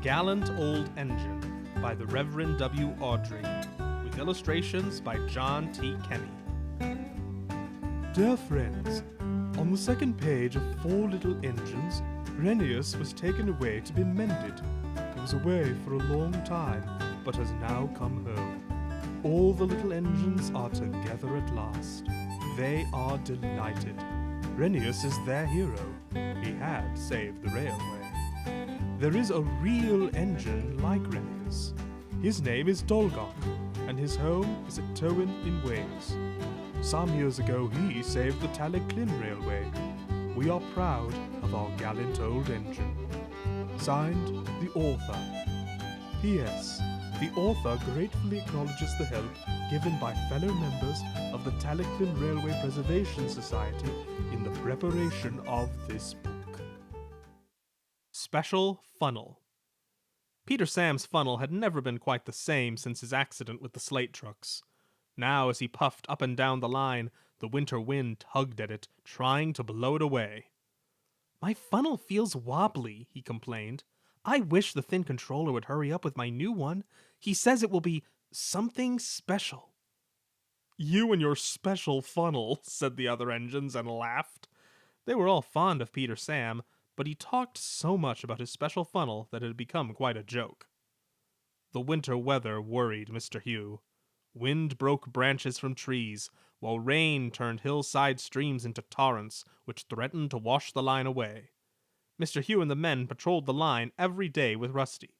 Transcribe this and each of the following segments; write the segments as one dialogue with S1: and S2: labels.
S1: Gallant Old Engine by the Reverend W. Awdry, with illustrations by John T. Kenny. Dear friends, on the second page of Four Little Engines, Renius was taken away to be mended. He was away for a long time, but has now come home. All the little engines are together at last. They are delighted. Renius is their hero. He had saved the railway. There is a real engine like Renius. His name is Dolgok, and his home is at Towyn in Wales. Some years ago he saved the Tallyclyn Railway. We are proud of our gallant old engine. Signed, the author. P.S. The author gratefully acknowledges the help given by fellow members of the Tallyclyn Railway Preservation Society in the preparation of this book. Special Funnel. Peter Sam's funnel had never been quite the same since his accident with the slate trucks. Now, as he puffed up and down the line, the winter wind tugged at it, trying to blow it away. "My funnel feels wobbly," he complained. "I wish the thin controller would hurry up with my new one. He says it will be something special." "You and your special funnel," said the other engines, and laughed. They were all fond of Peter Sam, but he talked so much about his special funnel that it had become quite a joke. The winter weather worried Mr. Hugh. Wind broke branches from trees, while rain turned hillside streams into torrents which threatened to wash the line away. Mr. Hugh and the men patrolled the line every day with Rusty.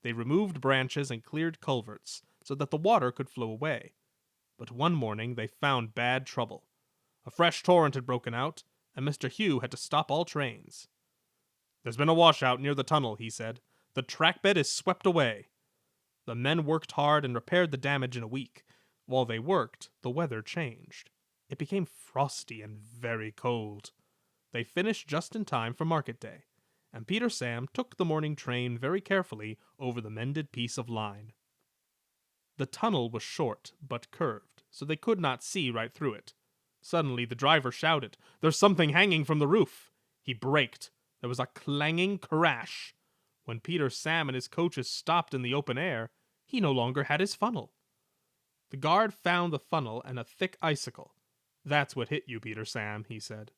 S1: They removed branches and cleared culverts so that the water could flow away. But one morning they found bad trouble. A fresh torrent had broken out, and Mr. Hugh had to stop all trains. "There's been a washout near the tunnel," he said. "The track bed is swept away." The men worked hard and repaired the damage in a week. While they worked, the weather changed. It became frosty and very cold. They finished just in time for market day, and Peter Sam took the morning train very carefully over the mended piece of line. The tunnel was short, but curved, so they could not see right through it. Suddenly the driver shouted, "There's something hanging from the roof!" He braked. There was a clanging crash. When Peter Sam and his coaches stopped in the open air, he no longer had his funnel. The guard found the funnel and a thick icicle. "That's what hit you, Peter Sam," he said.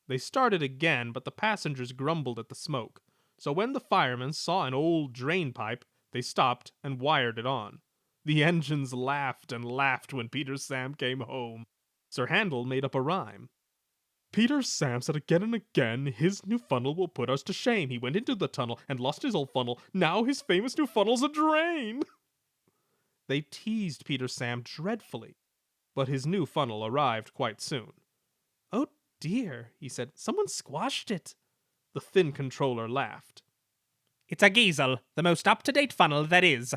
S1: They started again, but the passengers grumbled at the smoke. So when the firemen saw an old drain pipe, they stopped and wired it on. The engines laughed and laughed when Peter Sam came home. Sir Handel made up a rhyme. "Peter Sam said again and again, his new funnel will put us to shame. He went into the tunnel and lost his old funnel. Now his famous new funnel's a drain." They teased Peter Sam dreadfully, but his new funnel arrived quite soon. "Oh dear," he said, "someone squashed it." The thin controller laughed. "It's a Giesel, the most up-to-date funnel there is.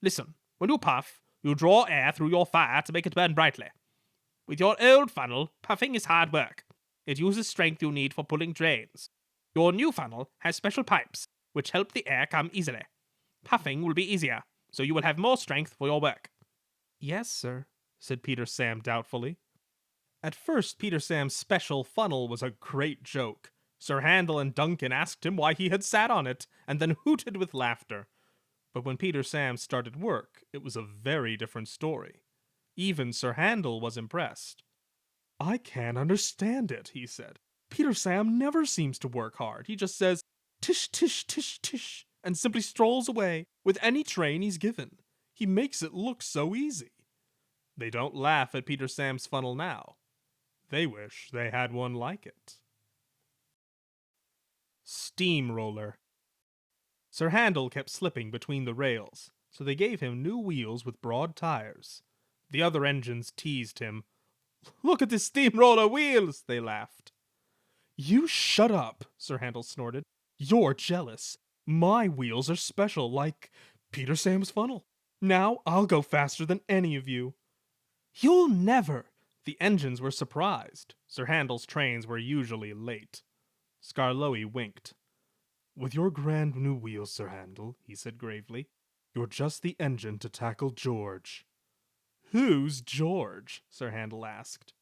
S1: Listen, when you puff, you draw air through your fire to make it burn brightly. With your old funnel, puffing is hard work. It uses strength you need for pulling drains. Your new funnel has special pipes, which help the air come easily. Puffing will be easier, so you will have more strength for your work." "Yes, sir," said Peter Sam doubtfully. At first, Peter Sam's special funnel was a great joke. Sir Handel and Duncan asked him why he had sat on it, and then hooted with laughter. But when Peter Sam started work, it was a very different story. Even Sir Handel was impressed. "I can't understand it," he said. "Peter Sam never seems to work hard. He just says, 'Tish, tish, tish, tish,' and simply strolls away with any train he's given. He makes it look so easy." They don't laugh at Peter Sam's funnel now. They wish they had one like it. Steamroller. Sir Handel kept slipping between the rails, so they gave him new wheels with broad tires. The other engines teased him. "Look at the steamroller wheels," they laughed. "You shut up," Sir Handel snorted. "You're jealous. My wheels are special, like Peter Sam's funnel. Now I'll go faster than any of you." "You'll never!" The engines were surprised. Sir Handel's trains were usually late. Skarloey winked. "With your grand new wheels, Sir Handel," he said gravely, "you're just the engine to tackle George." "Who's George?" Sir Handel asked.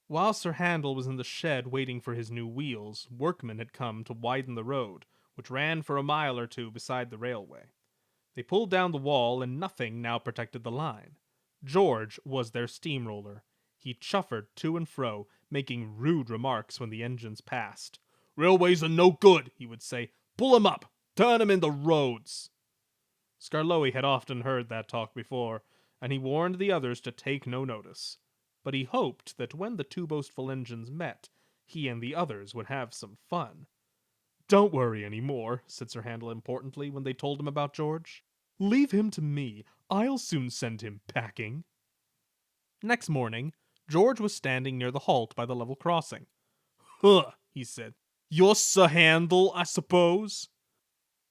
S1: While Sir Handel was in the shed waiting for his new wheels, workmen had come to widen the road, which ran for a mile or two beside the railway. They pulled down the wall, and nothing now protected the line. George was their steamroller. He chuffered to and fro, making rude remarks when the engines passed. "Railways are no good," he would say. "Pull 'em up! Turn 'em into roads!" Skarloey had often heard that talk before, and he warned the others to take no notice. But he hoped that when the two boastful engines met, he and the others would have some fun. "Don't worry any more," said Sir Handel importantly when they told him about George. "Leave him to me. I'll soon send him packing." Next morning, George was standing near the halt by the level crossing. "Huh," he said. "You're Sir Handel, I suppose?"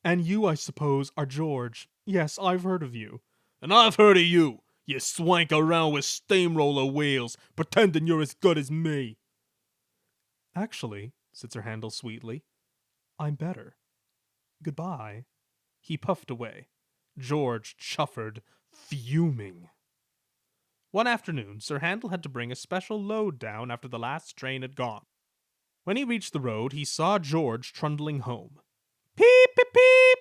S1: "And you, I suppose, are George. Yes, I've heard of you." "And I've heard of you. You swank around with steamroller wheels, pretending you're as good as me." "Actually," said Sir Handel sweetly, "I'm better. Goodbye." He puffed away. George chuffered, fuming. One afternoon, Sir Handel had to bring a special load down after the last train had gone. When he reached the road, he saw George trundling home. "Peep, peep, peep!"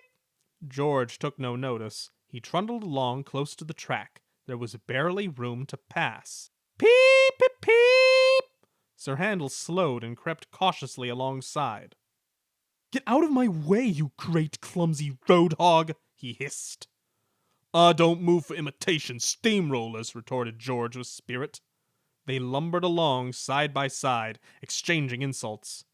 S1: George took no notice. He trundled along close to the track. There was barely room to pass. "Peep, peep, peep!" Sir Handel slowed and crept cautiously alongside. "Get out of my way, you great clumsy road hog!" he hissed. "I don't move for imitation steamrollers," retorted George with spirit. They lumbered along side by side, exchanging insults.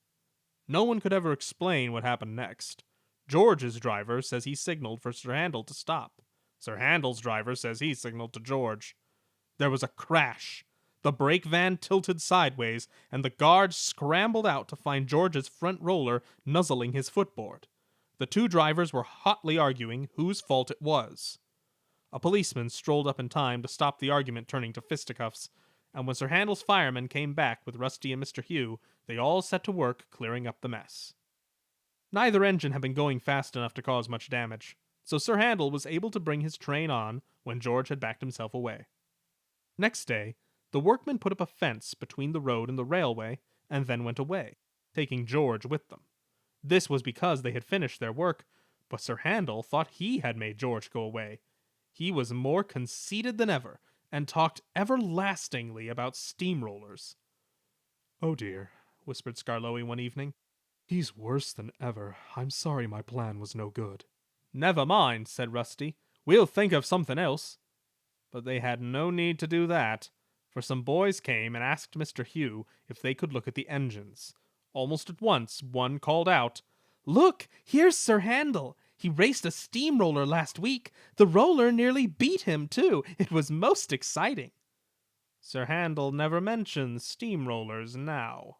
S1: No one could ever explain what happened next. George's driver says he signaled for Sir Handel to stop. Sir Handel's driver says he signaled to George. There was a crash. The brake van tilted sideways, and the guards scrambled out to find George's front roller nuzzling his footboard. The two drivers were hotly arguing whose fault it was. A policeman strolled up in time to stop the argument turning to fisticuffs, and when Sir Handel's firemen came back with Rusty and Mr. Hugh, they all set to work clearing up the mess. Neither engine had been going fast enough to cause much damage, so Sir Handel was able to bring his train on when George had backed himself away. Next day, the workmen put up a fence between the road and the railway, and then went away, taking George with them. This was because they had finished their work, but Sir Handel thought he had made George go away. He was more conceited than ever, and talked everlastingly about steamrollers. "Oh dear," whispered Skarloey one evening. "He's worse than ever. I'm sorry my plan was no good." "Never mind," said Rusty. "We'll think of something else." But they had no need to do that, for some boys came and asked Mr. Hugh if they could look at the engines. Almost at once, one called out, "Look, here's Sir Handel. He raced a steamroller last week. The roller nearly beat him, too. It was most exciting." Sir Handel never mentions steamrollers now.